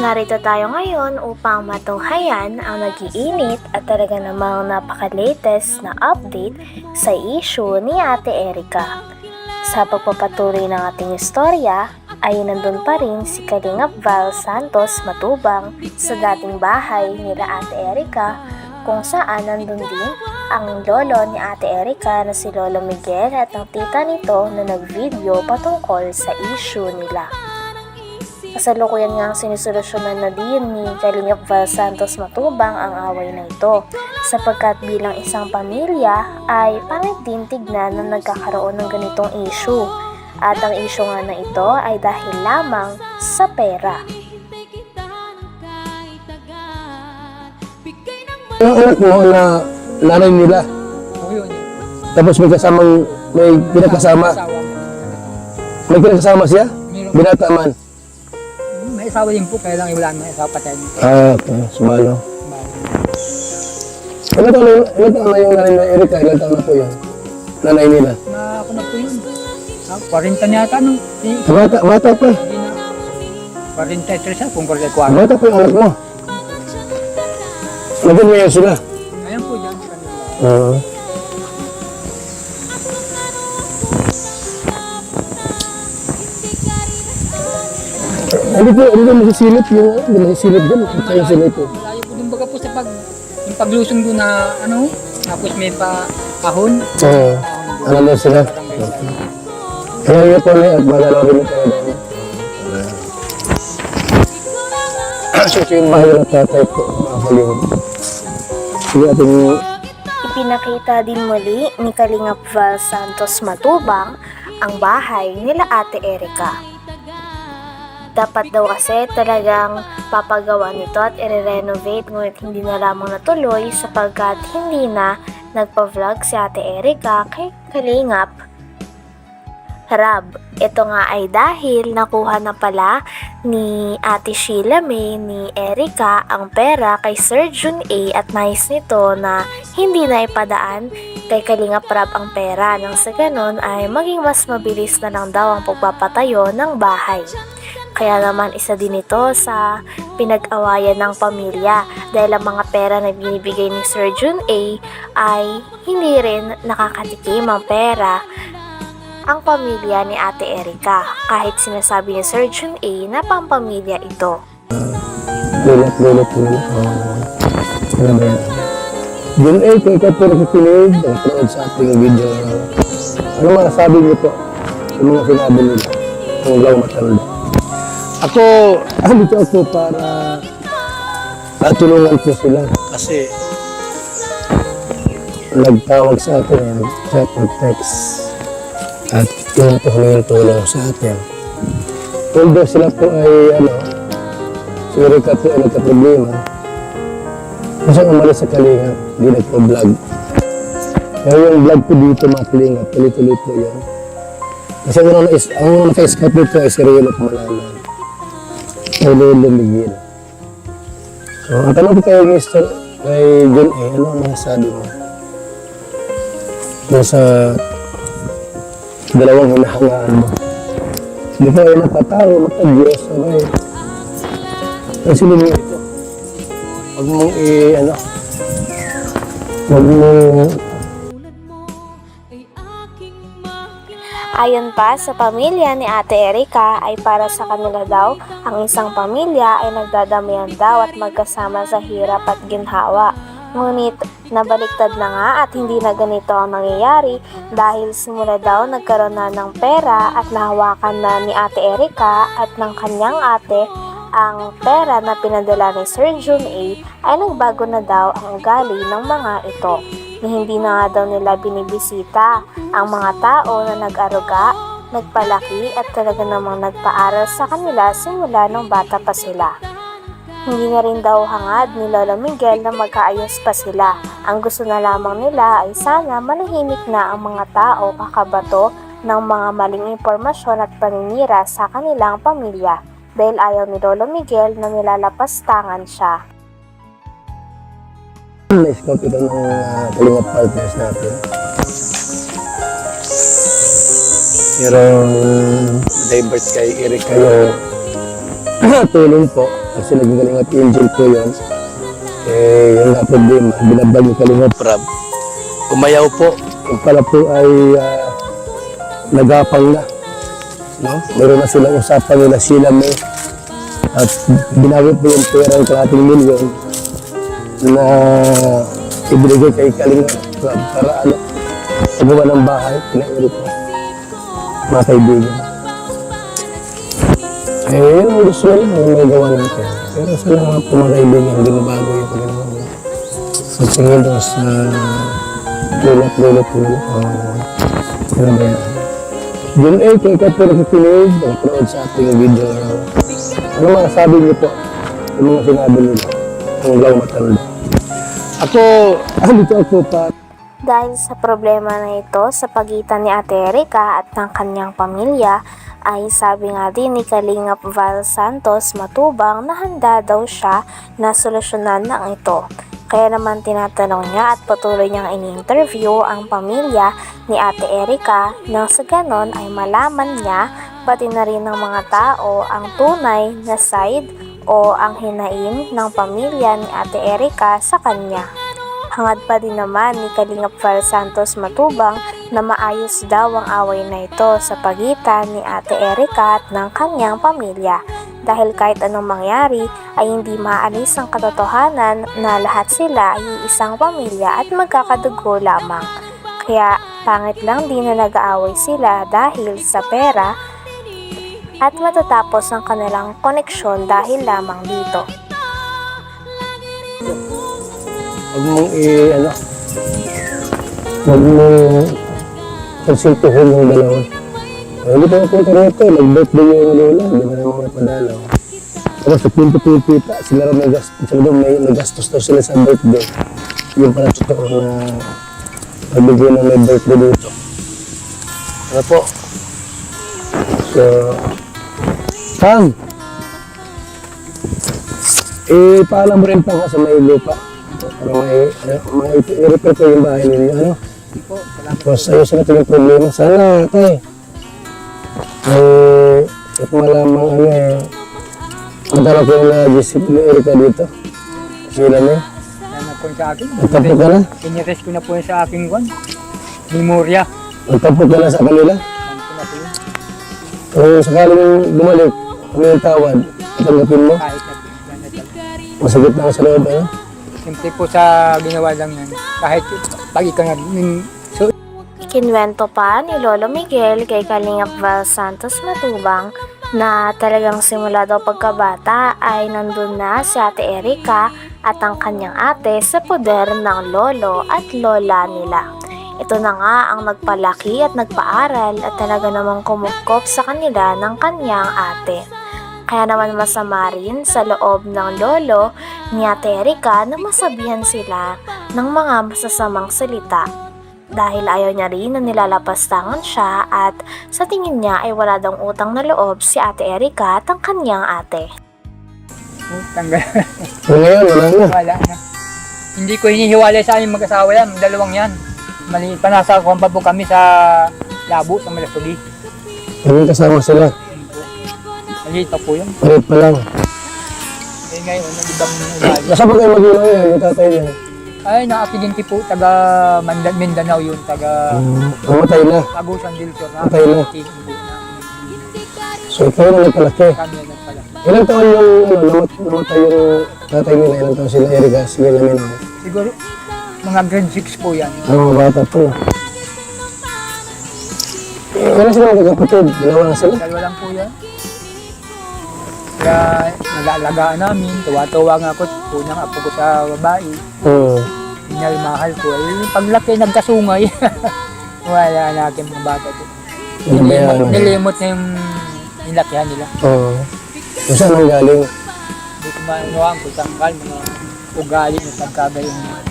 Narito tayo ngayon upang matunghayan ang nag-iinit at talaga namang napaka-latest na update sa issue ni Ate Erica. Sa pagpapatuloy ng ating istorya ay nandun pa rin si Kalingap Val Santos Matubang sa dating bahay nila Ate Erica, kung saan nandun din ang lolo ni Ate Erica na si Lolo Miguel at ang tita nito na nag-video patungkol sa issue nila. Kasalukuyan nga sinisolusyonan na din ni Kalingap Val Santos Matubang ang away na ito, sapagkat bilang isang pamilya ay pangit din tignan na nagkakaroon ng ganitong issue. At ang issue nga na ito ay dahil lamang sa pera. Yung anak mo na nanay nila, tapos may pinagkasama. May pinagkasama siya? Binata man. May asawa din po, kaya lang wala may asawa patay. Okay. Sumalo. Ilan taon na yung nanay na Erica? Ilan taon na po yun? Nanay nila? Ako na po yun. 40 na yata, no? Bata pa. Hindi na. 43 siya, kung 44. Bata pa yung anak mo. Nagin mo yan sila? Ngayon po dyan. Hindi po masisilip yung, hindi masisilip dyan. Kaya sila ito. Malayo po dun baga po sa yung paglusong doon na, tapos may kahon. Oo. Ano na sila? Kaya yun po na at malalawin ito na dami. So yung bahay ng tatay po, mga kalingap. Sige ating... Ipinakita din muli ni Kalingap Val Santos Matubang ang bahay nila Ate Erica. Dapat daw kasi talagang papagawa nito at i-renovate, ngunit hindi na lamang natuloy sapagkat hindi na nagpa-vlog si Ate Erica kay Kalingap Rab. Ito nga ay dahil nakuha na pala ni Ate Sheila May ni Erica ang pera kay Sir Jun A at nais nito na hindi na ipadaan kay Kalingap Rab ang pera, nang sa ganon ay maging mas mabilis na lang daw ang pagpapatayo ng bahay. Kaya naman isa din ito sa pinag-awayan ng pamilya dahil ang mga pera na binibigay ni Sir Jun A ay hindi rin nakakatikim ang pera ang pamilya ni Ate Erica, kahit sinasabi ni Sir Jun A na pampamilya ito. Gulat. Ano ba yan? Jun A, kung ikaw po nakikinig, napanood sa ating video. Ano masasabi niyo po sa mga sinabi nila kung lang matanda? Dito ako para tulungan po sila kasi nagtawag sa atin, chat, nag-text at yun po humingi tulong sa atin. Although sila po ay si Erica po ay nagka-problema, kasi umalis sa Kalingap, hindi nagpa-vlog. Pero yung vlog po dito mga Kalingap, tuloy-tuloy po yun. Kasi ang naka-scout dito ay si Riel at Malalan. Lolo Miguel. So, ang tanong ko kayo Mr. kay John A, ano ang masasabi mo? Nasa dalawang hinahangaan mo. Hindi po ay nakatao, matag-Diyos, okay? Ang sinunod ito. Huwag mong huwag mong... Ayon pa sa pamilya ni Ate Erica ay para sa kanila daw, ang isang pamilya ay nagdadamayan daw at magkasama sa hirap at ginhawa. Ngunit nabaliktad na nga at hindi na ganito ang nangyayari dahil simula daw nagkaroon na ng pera at nahawakan na ni Ate Erica at ng kanyang ate ang pera na pinadala ni Sir Jun A ay nagbago na daw ang ugali ng mga ito. Na hindi na nga daw nila binibisita ang mga tao na nag-aruga, nagpalaki at talaga namang nagpaaral sa kanila simula nung bata pa sila. Hindi na rin daw hangad ni Lolo Miguel na magkaayos pa sila. Ang gusto na lamang nila ay sana manahimik na ang mga tao kakabato ng mga maling impormasyon at paninira sa kanilang pamilya dahil ayaw ni Lolo Miguel na nilalapastangan siya. Na-scout ito ng Kalingap partners natin. Pero divert kay Erica yung tulong po Kasi naging Kalingap Angel po yun. Yung nga problema, binabag yung Kalingap Rab. Umayaw po. Yung pala po ay nagapang na. No? Meron na silang usapan nila sila may at binawit po yung perang 200,000,000 na ibigay kay Kalingap Rab para pagawa ng bahay, pinauli po. Mga kaibigan. Yun ang gusto nila yung may gawa natin. Pero sana nga po mga kaibigan, hindi mabago yung Panginoon. Sa tingin doon sa lulot po nila. Ano ba yan? Yun kung ikaw po nakikinig, nag-proud sa ating video ngayon. Ano mga sabi niyo po? Yung mga sinabi nila. Ang lang matanda. Dito ako pa. Dahil sa problema na ito sa pagitan ni Ate Erica at ng kanyang pamilya, ay sabi nga din ni Kalingap Val Santos Matubang na handa daw siya na solusyonan ng ito. Kaya naman tinatanong niya at patuloy niyang ini-interview ang pamilya ni Ate Erica nang sa ganon ay malaman niya pati na rin ng mga tao ang tunay na side o ang hinaing ng pamilya ni Ate Erica sa kanya. Hangad pa din naman ni Kalingap Val Santos Matubang na maayos daw ang away na ito sa pagitan ni Ate Erica at ng kanyang pamilya. Dahil kahit anong mangyari ay hindi maalis ang katotohanan na lahat sila ay isang pamilya at magkakadugo lamang. Kaya pangit lang din na nag-aaway sila dahil sa pera at matatapos ang kanilang koneksyon dahil lamang dito. Huwag mong huwag mong konsultuhin yung dalawa. Hindi pa napunta rito, nag-birthday yung lola, hindi na naman napadalaw. Tapos nagpinto-pipita, sila rin may nagastos daw sila sa birthday. Yung pala totoo na pagbigyan na may birthday dito. Ano po? So, Kang! Paalam mo rin pa nga sa may lupa. Para i-repair ko yung bahay ninyo, ano? Tapos ayos na ito yung problema. Sana, tay. At malamang madala ko yung nag-isip ni Erica dito. Sila na. Yan na po sa akin. Magtapo ka na? Pinires ko na po sa aking memorya. Magtapo ka na sa kanila. Yan po na po yun. Kung sakaling bumalik, kung yung tawad, tanggapin mo. Kahit na po. Yan na talaga. Masagit na ka sa loob, ano? Siyempre po sa ginawa lang yan. Kahit pag ikaw na so, Kinwento pa ni Lolo Miguel kay Kalingap Val Santos Matubang na talagang simula daw pagkabata ay nandun na si Ate Erica at ang kanyang ate sa poder ng lolo at lola nila. Ito na nga ang nagpalaki at nagpaaral at talaga namang kumukop sa kanila ng kanyang ate. Kaya naman masama rin sa loob ng lolo ni Ate Erica na masabihan sila ng mga masasamang salita. Dahil ayaw niya rin na nilalapastangan siya at sa tingin niya ay wala daw utang na loob si Ate Erica at ang kanyang ate. tanggal. So ngayon, wala na. Wala na. Hindi ko hinihiwalay sa aming mag-asawa yan. Dalawang yan. Maliit pa nasa kompa po kami sa Labo, sa Malasugi. Kami kasama sila. Maliit pa po yun. Palit pa lang. Eh ngayon, nag-ibang ugali. Nasa pa kayo magulang yan, yung tatay niya. Ay, nakakidenti po, taga Mindanao yun, taga Namatay na. Agusan del Sur. na. Patay na. So ikaw na nagpalaki. Kami na pala. Ilang taon yung namatay yung tatay nila? Ilang taon sila Erica? Sige namin ako. Siguro, mga grade 6 po yan. Mga bata po. Wala sila magkakapatid. Dalawa na sila. Dalawa lang po yan. Kaya nalalagaan namin, tuwa-tuwa nga ako, unang apo ko sa babae. Minalmahal ko. Eh, paglaki, nagkasungay. Wala na aking mga bata ko. Nilimot na yung nilakihan nila. Oo. Kung saan ang galing? Hindi ko manuwaan kung tanggal, mga ugali na pagkagayon.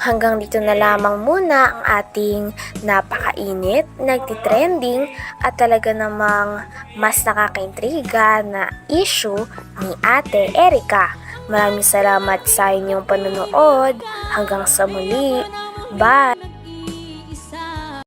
Hanggang dito na lamang muna ang ating napakainit, nagtitrending at talaga namang mas nakakaintriga na issue ni Ate Erica. Maraming salamat sa inyong panonood. Hanggang sa muli. Bye!